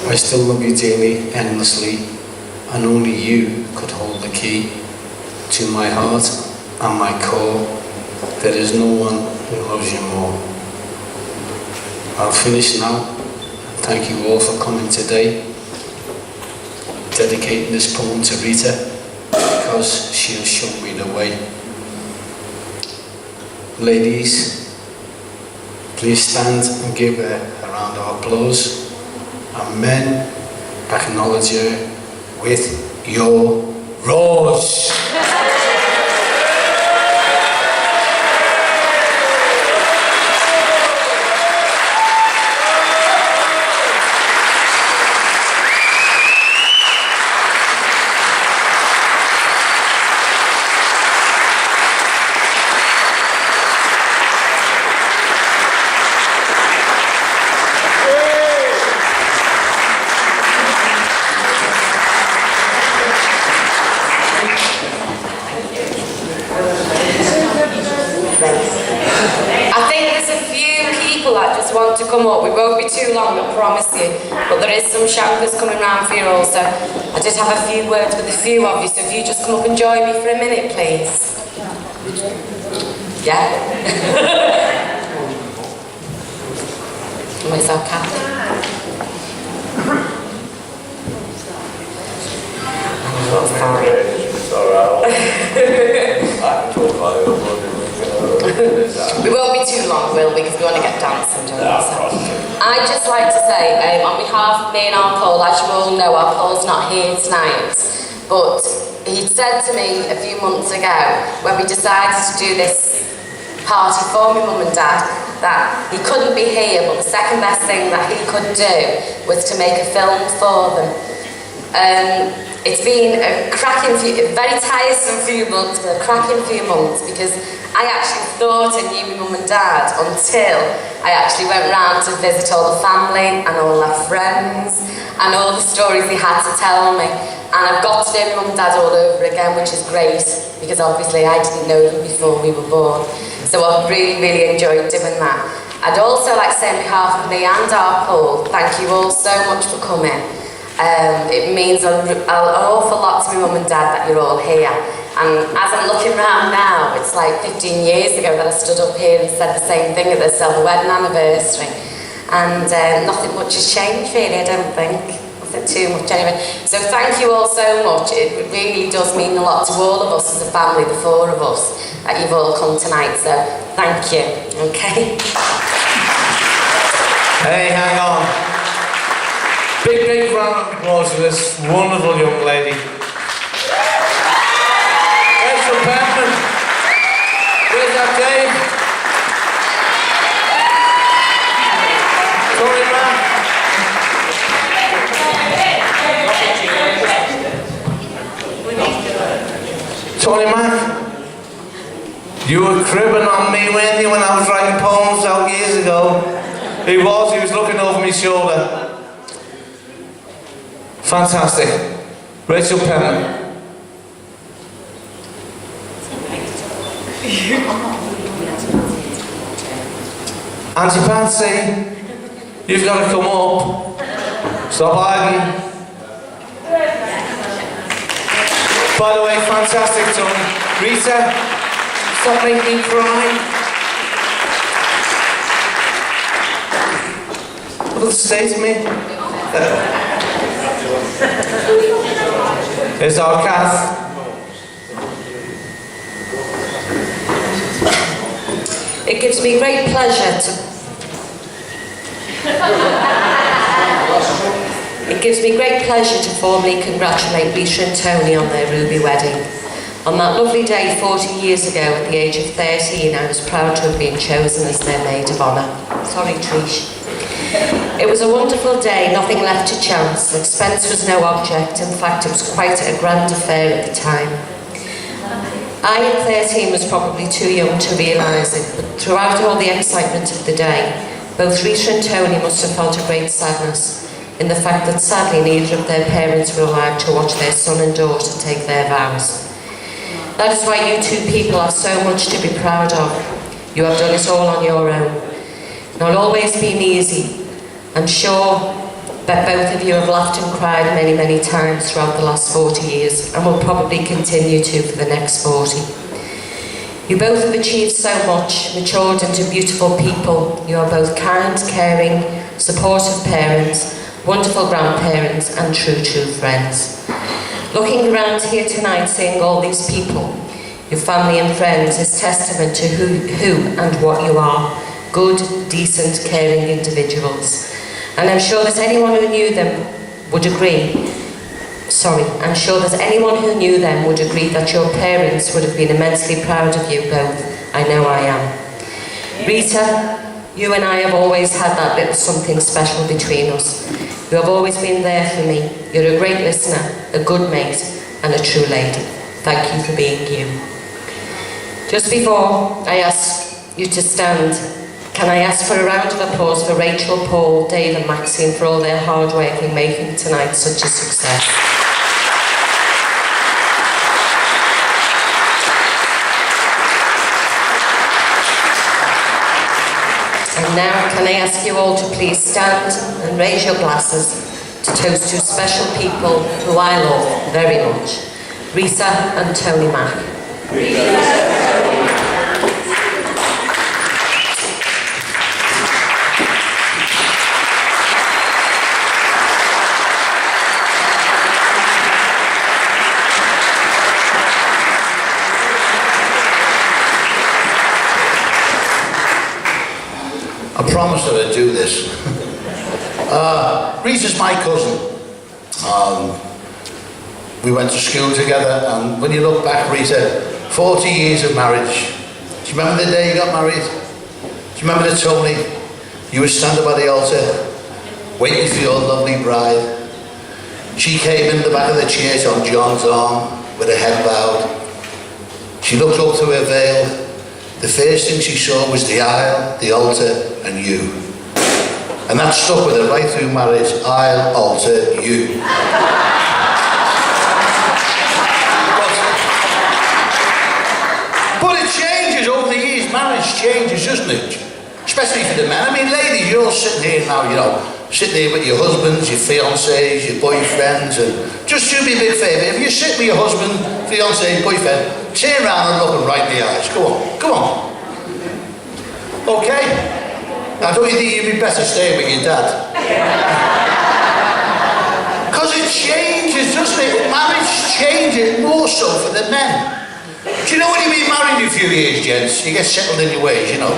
I still love you dearly, endlessly, and only you could hold the key to my heart and my core. There is no one who loves you more. I'll finish now. Thank you all for coming today. Dedicating this poem to Rita because she has shown me the way. Ladies, please stand and give her a round of applause. And men, acknowledge her with your roars. Want to come up. We won't be too long, I promise you, but there is some champers coming round for you also. I did have a few words with a few of you, so if you just come up and join me for a minute, please. Yeah? Where's our captain? We won't be too long, will we? Because we want to get dancing, don't we? I'd just like to say, on behalf of me and our Paul, as you all know, our Paul's not here tonight, but he said to me a few months ago, when we decided to do this party for my mum and dad, that he couldn't be here, but the second best thing that he could do was to make a film for them. It's been a very tiresome few months, but a cracking few months, because I actually thought I knew my mum and dad until I actually went round to visit all the family and all our friends and all the stories they had to tell me. And I've got to know my mum and dad all over again, which is great, because obviously I didn't know them before we were born. So I've really, really enjoyed doing that. I'd also like to say on behalf of me and our Paul, thank you all so much for coming. It means an awful lot to my mum and dad that you're all here. And as I'm looking around now, it's like 15 years ago that I stood up here and said the same thing at the silver wedding anniversary. And nothing much has changed really, I don't think. Nothing too much anyway. So thank you all so much. It really does mean a lot to all of us as a family, the four of us, that you've all come tonight. So thank you, okay? Hey, hang on. Big round of applause for this wonderful young lady. Rachel Penman. Where's that Dave? Tony Mac. You were cribbing on me, weren't you, when I was writing poems out years ago? He was looking over my shoulder. Fantastic. Rachel Penman. Auntie Patsy, you've got to come up. Stop hiding. By the way, fantastic, Tony. Rita, stop making me cry. What does it say to me? Here's our Kath. It gives me great pleasure to... It gives me great pleasure to formally congratulate Rita and Tony on their ruby wedding. On that lovely day 40 years ago, at the age of 13, I was proud to have been chosen as their maid of honour. Sorry, Trish. It was a wonderful day, nothing left to chance. Expense was no object, in fact it was quite a grand affair at the time. I at 13 was probably too young to realise it, but throughout all the excitement of the day, both Rita and Tony must have felt a great sadness in the fact that sadly neither of their parents were allowed to watch their son and daughter take their vows. That is why you two people have so much to be proud of. You have done it all on your own. Not always been easy. I'm sure Bet both of you have laughed and cried many, many times throughout the last 40 years and will probably continue to for the next 40. You both have achieved so much, matured into beautiful people. You are both kind, caring, supportive parents, wonderful grandparents and true friends. Looking around here tonight, seeing all these people, your family and friends, is testament to who and what you are. Good, decent, caring individuals. And I'm sure that anyone who knew them would agree. I'm sure that anyone who knew them would agree that your parents would have been immensely proud of you both. I know I am. Rita, you and I have always had that little something special between us. You have always been there for me. You're a great listener, a good mate, and a true lady. Thank you for being you. Just before I ask you to stand, can I ask for a round of applause for Rachel, Paul, Dave and Maxine for all their hard work in making tonight such a success. And now can I ask you all to please stand and raise your glasses to toast two special people who I love very much, Rita and Tony Mack. I promised that I'd do this. Rita's my cousin. We went to school together, and when you look back, Rita, 40 years of marriage. Do you remember the day you got married? Do you remember the Tony? You were standing by the altar, waiting for your lovely bride. She came in the back of the church on John's arm, with her head bowed. She looked up through her veil. The first thing she saw was the aisle, the altar, and you. And that stuck with her right through marriage. I'll alter you. But it changes over the years. Marriage changes, doesn't it? Especially for the men. I mean, ladies, you're all sitting here now, you know, sitting here with your husbands, your fiancés, your boyfriends, and just do me a big favour. If you sit with your husband, fiancé, boyfriend, turn around and look them right in the eyes. Go on, come on. Okay? Now, don't you think you'd be better staying with your dad? Because it changes, doesn't it? Marriage changes more so for the men. Do you know when you've been married a few years, gents? You get settled in your ways, you know.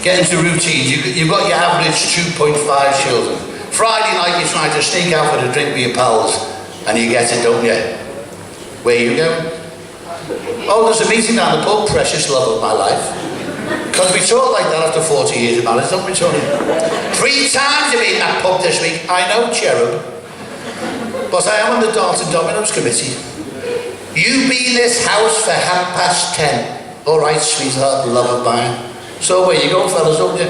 Get into routines. You've got your average 2.5 children. Friday night, you try to sneak out for a drink with your pals, and you get it, don't you? Where are you going? Oh, there's a meeting down the pub, precious love of my life. Because we talk like that after 40 years of marriage, don't we, Tony? 3 times you've been in that pub this week. I know, cherub. But I am on the Dalton Dominoes committee. You be in this house for 10:30. All right, sweetheart, love of mine. So where you going, fellas, don't you?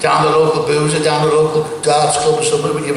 Down the local boozer, down the local darts club or something with your